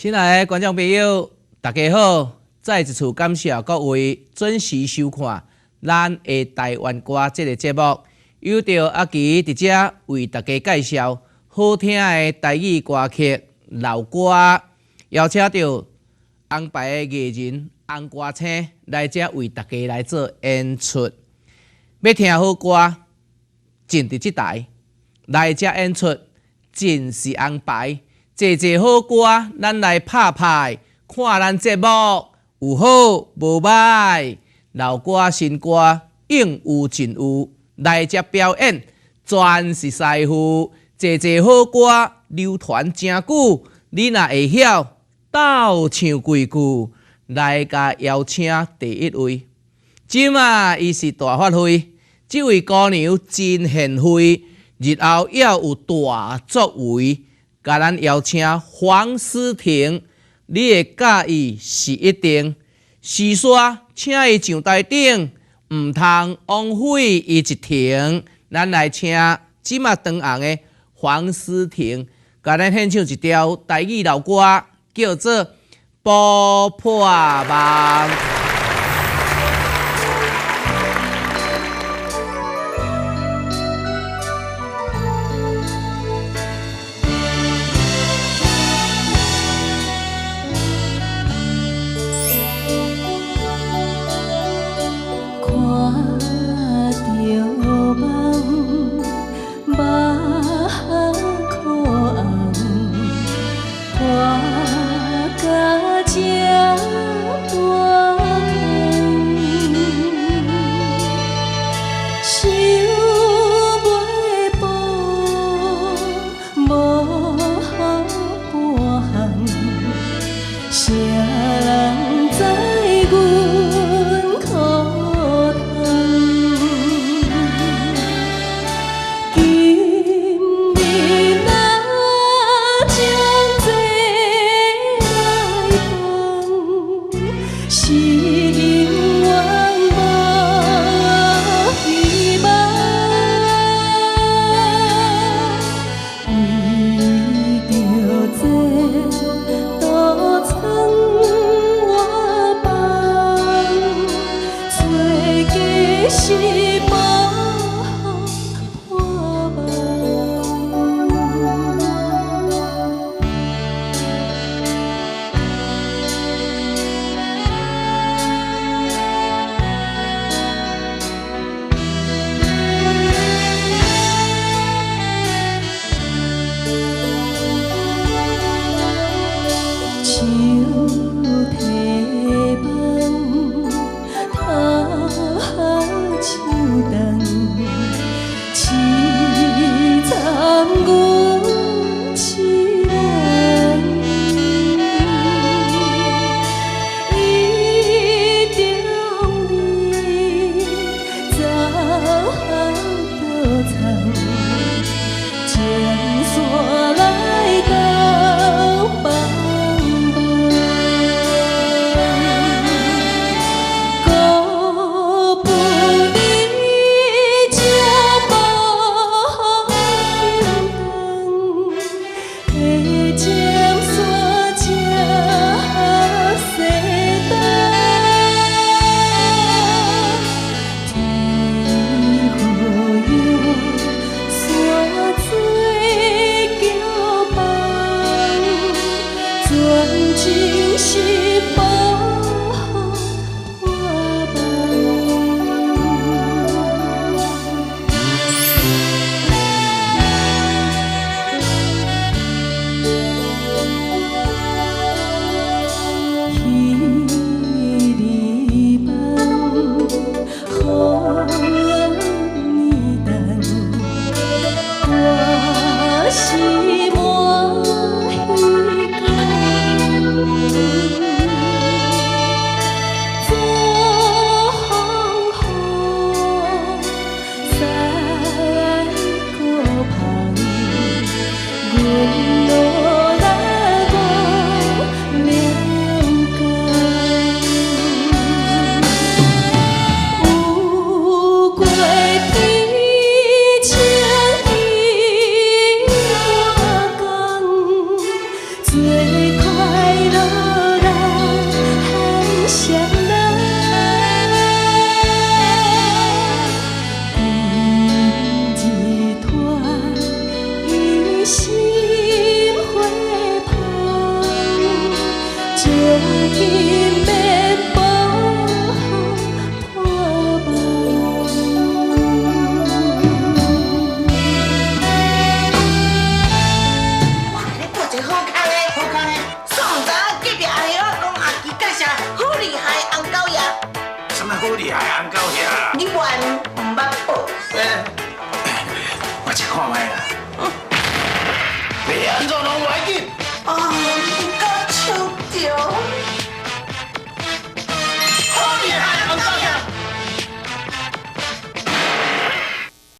亲爱的观众朋友，大家好！再一次感谢各位准时收看咱的台湾歌这个节目，由着阿奇伫遮为大家介绍好听的台语歌曲、老歌，邀请到安排的艺人红歌星来遮为大家来做演出。要听好歌，进伫即台来遮演出，真是安排。济好歌，咱来拍拍，看咱节目有好无歹，老歌新歌应有尽有，来遮表演全是师傅。济好歌流传真久，你若会晓斗唱几句，来甲邀请第一位。即马伊是大发挥，即位姑娘真贤惠，日后要有大作为。甲咱邀请黄思婷，你会介意是一定。是说，请伊上台顶，毋通枉费伊一停。咱来请即马当红的黄思婷，甲咱献唱一条台语老歌，叫做《捕破梦》。我甲这大天。